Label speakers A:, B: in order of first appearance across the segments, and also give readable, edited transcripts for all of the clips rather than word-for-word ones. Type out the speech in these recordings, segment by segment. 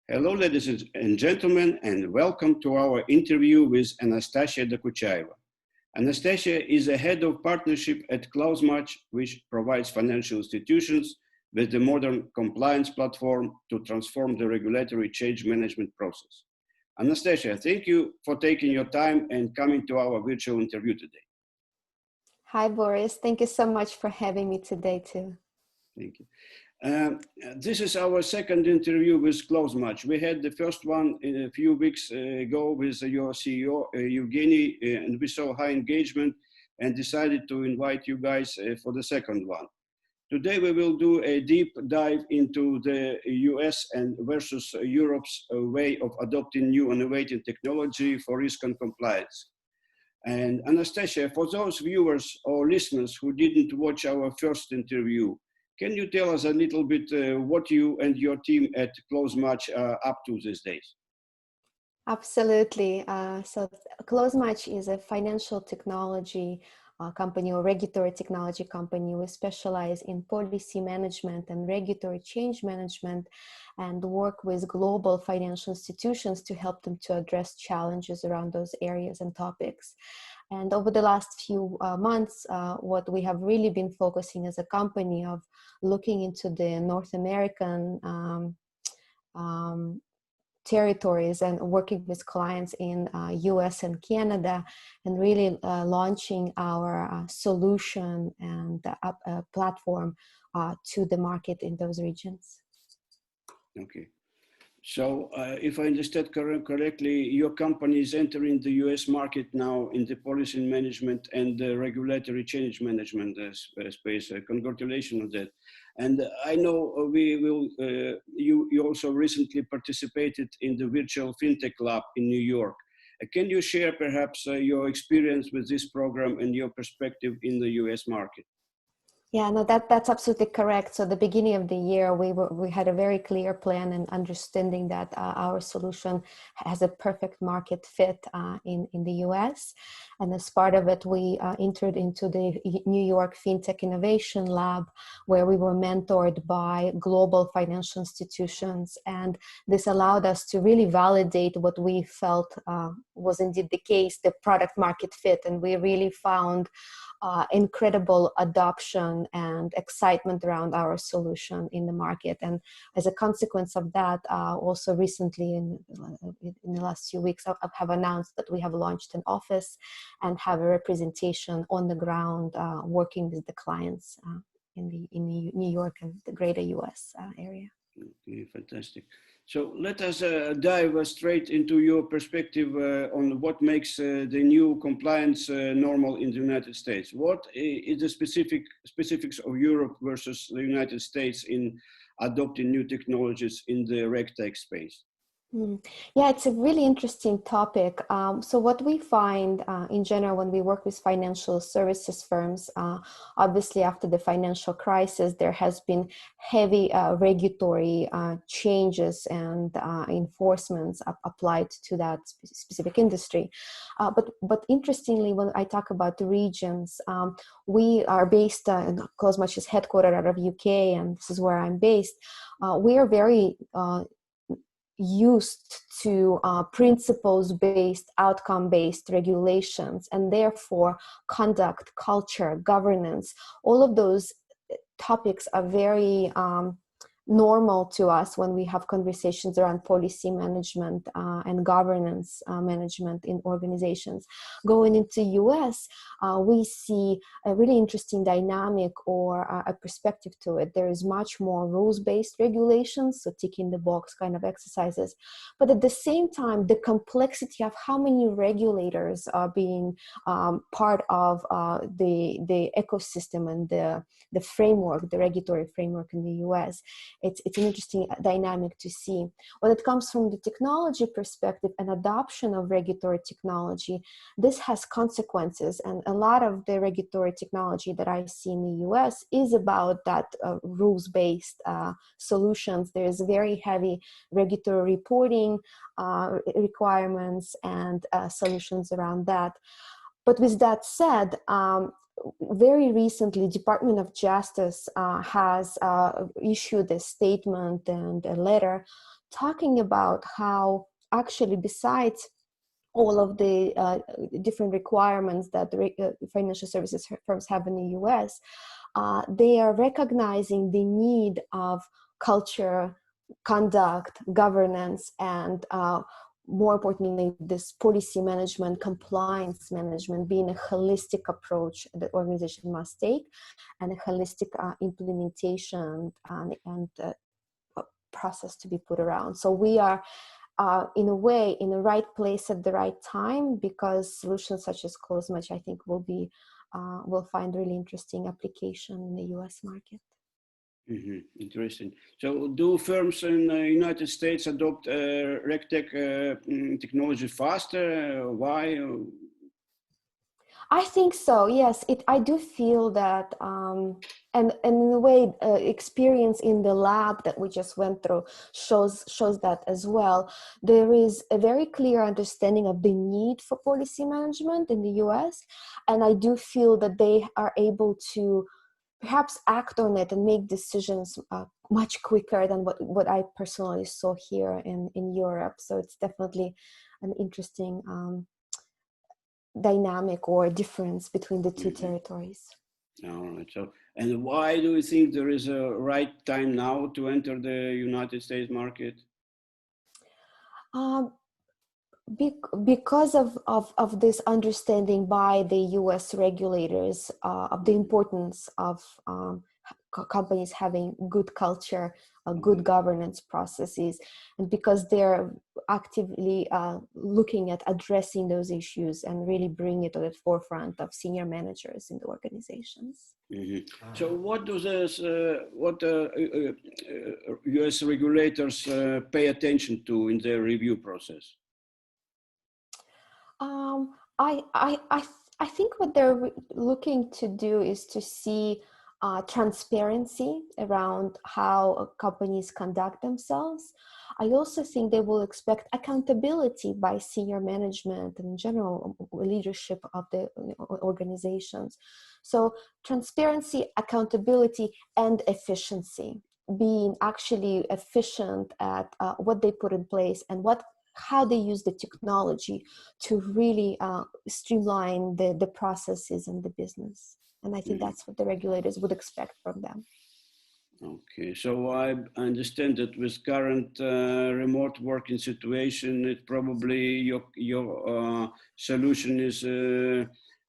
A: Hello, ladies and gentlemen, and welcome to our interview with Anastasia Dokuchaeva. Anastasia is the head of partnership at ClauseMatch, which provides financial institutions with the modern compliance platform to transform the regulatory change management process. Anastasia, thank you for taking your time and coming to our virtual interview today.
B: Hi, Boris. Thank you so much for having me today, too.
A: Thank you. This is our second interview with ClauseMatch. We had the first one a few weeks ago with your CEO, Evgeny, and we saw high engagement and decided to invite you guys for the second one. Today we will do a deep dive into the US and versus Europe's way of adopting new innovative technology for risk and compliance. And Anastasia, for those viewers or listeners who didn't watch our first interview, can you tell us a little bit what you and your team at ClauseMatch are up to these days?
B: Absolutely. So ClauseMatch is a financial technology company or regulatory technology company. We specialize in policy management and regulatory change management and work with global financial institutions to help them to address challenges around those areas and topics. And over the last few months, what we have really been focusing as a company of looking into the North American territories and working with clients in US and Canada and really launching our solution and platform to the market in those regions.
A: Okay. So if I understand correctly, your company is entering the US market now in the policy management and the regulatory change management space. Congratulations on that. And I know you also recently participated in the virtual FinTech Lab in New York. Can you share perhaps your experience with this program and your perspective in the US market?
B: Yeah, no, that's absolutely correct. So the beginning of the year, we had a very clear plan and understanding that our solution has a perfect market fit in the US. And as part of it, we entered into the New York FinTech Innovation Lab, where we were mentored by global financial institutions. And this allowed us to really validate what we felt was indeed the case, the product market fit. And we really found incredible adoption and excitement around our solution in the market. And as a consequence of that, also recently in the last few weeks, I have announced that we have launched an office and have a representation on the ground working with the clients in New York and the greater US area.
A: Okay, fantastic. So let us dive straight into your perspective on what makes the new compliance normal in the United States. What is the specifics of Europe versus the United States in adopting new technologies in the RegTech space?
B: Yeah, it's a really interesting topic. So what we find in general when we work with financial services firms, obviously after the financial crisis, there has been heavy regulatory changes and enforcements applied to that specific industry. But interestingly, when I talk about the regions, we are based, ClauseMatch is headquartered out of UK, and this is where I'm based. We are very used to principles-based, outcome-based regulations, and therefore conduct, culture, governance, all of those topics are very normal to us when we have conversations around policy management and governance management in organizations. Going into US, we see a really interesting dynamic or a perspective to it. There is much more rules-based regulations, so ticking the box kind of exercises. But at the same time, the complexity of how many regulators are being part of the ecosystem and the framework, the regulatory framework in the US, it's an interesting dynamic to see. When it comes from the technology perspective and adoption of regulatory technology, this has consequences. And a lot of the regulatory technology that I see in the US is about that rules-based solutions. There's very heavy regulatory reporting requirements and solutions around that. But with that said, very recently, Department of Justice has issued a statement and a letter talking about how actually, besides all of the different requirements that financial services firms have in the US, they are recognizing the need of culture, conduct, governance, and more importantly, this policy management, compliance management being a holistic approach that organization must take, and a holistic implementation and process to be put around. So we are, in a way, in the right place at the right time, because solutions such as ClauseMatch, I think, will find really interesting application in the US market.
A: Mm-hmm. Interesting. So do firms in the United States adopt RegTech technology faster? Why?
B: I think so, yes. I do feel that, and in a way, experience in the lab that we just went through shows that as well. There is a very clear understanding of the need for policy management in the US, and I do feel that they are able to perhaps act on it and make decisions much quicker than what I personally saw here in Europe. So it's definitely an interesting dynamic or difference between the two territories.
A: All right. So, and why do you think there is a right time now to enter the United States market?
B: Because of this understanding by the US regulators of the importance of companies having good culture, good governance processes, and because they're actively looking at addressing those issues and really bring it to the forefront of senior managers in the organizations.
A: Mm-hmm. So what do those, US regulators pay attention to in their review process?
B: I think what they're looking to do is to see transparency around how companies conduct themselves. I also think they will expect accountability by senior management and general leadership of the organizations. So transparency, accountability, and efficiency, being actually efficient at what they put in place and how they use the technology to really streamline the processes and the business. And I think that's what the regulators would expect from them.
A: Okay, so I understand that with current remote working situation, it probably your solution is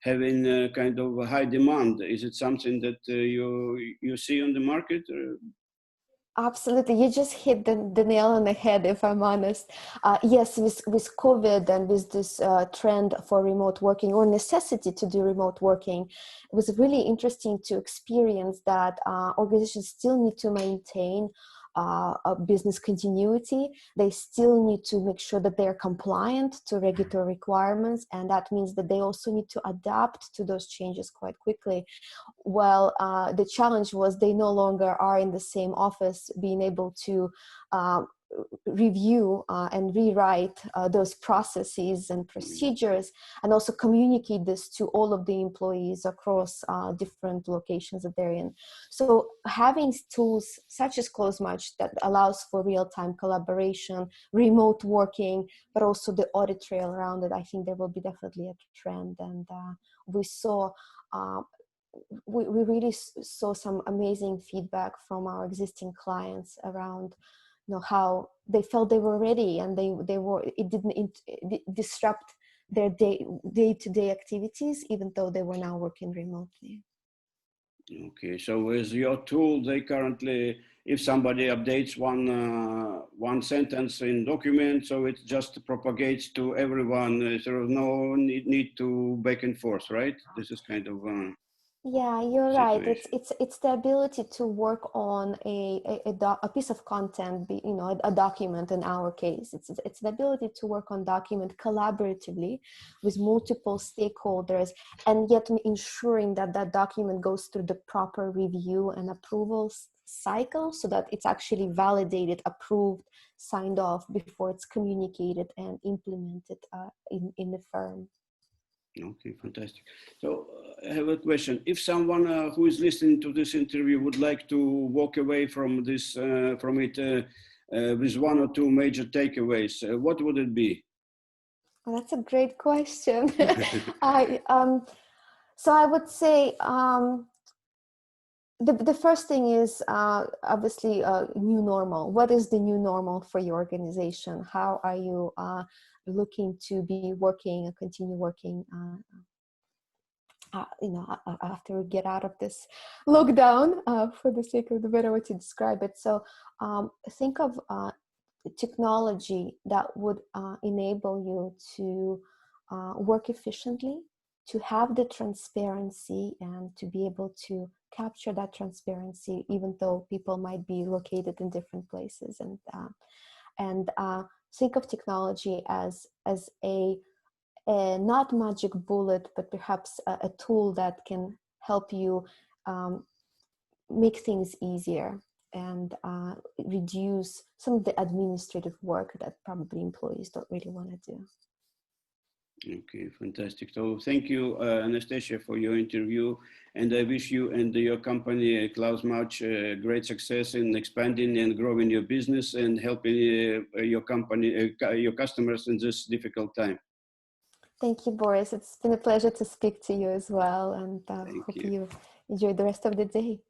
A: having a kind of a high demand. Is it something that you see on the market?
B: Absolutely. You just hit the nail on the head, if I'm honest. Yes, with COVID and with this trend for remote working or necessity to do remote working, it was really interesting to experience that organizations still need to maintain a business continuity. They still need to make sure that they are compliant to regulatory requirements, and that means that they also need to adapt to those changes quite quickly. Well, the challenge was they no longer are in the same office, being able to review and rewrite those processes and procedures, and also communicate this to all of the employees across different locations that they're in. So having tools such as ClauseMatch that allows for real-time collaboration, remote working, but also the audit trail around it, I think there will be definitely a trend. And we saw we really saw some amazing feedback from our existing clients around, how they felt they were ready, and it didn't disrupt their day-to-day activities, even though they were now working remotely.
A: Okay, so with your tool, they currently, if somebody updates one sentence in document, so it just propagates to everyone. There is no need to back and forth, right? This is kind of
B: Yeah, you're right.
A: situation.
B: It's the ability to work on a piece of content, a document in our case. It's the ability to work on document collaboratively with multiple stakeholders, and yet ensuring that that document goes through the proper review and approval cycle, so that it's actually validated, approved, signed off before it's communicated and implemented in the firm.
A: Okay, fantastic. So I have a question. If someone who is listening to this interview would like to walk away from this, with one or two major takeaways, what would it be?
B: Well, that's a great question. So I would say the first thing is obviously new normal. What is the new normal for your organization? How are you looking to be working, continue working? After we get out of this lockdown, for the sake of the better way to describe it. So think of technology that would enable you to work efficiently, to have the transparency and to be able to capture that transparency, even though people might be located in different places. And think of technology as a not magic bullet, but perhaps a tool that can help you make things easier and reduce some of the administrative work that probably employees don't really want to do.
A: Okay, fantastic. So thank you, Anastasia, for your interview. And I wish you and your company, ClauseMatch, great success in expanding and growing your business and helping your company, your customers in this difficult time.
B: Thank you, Boris. It's been a pleasure to speak to you as well. And hope you enjoy the rest of the day.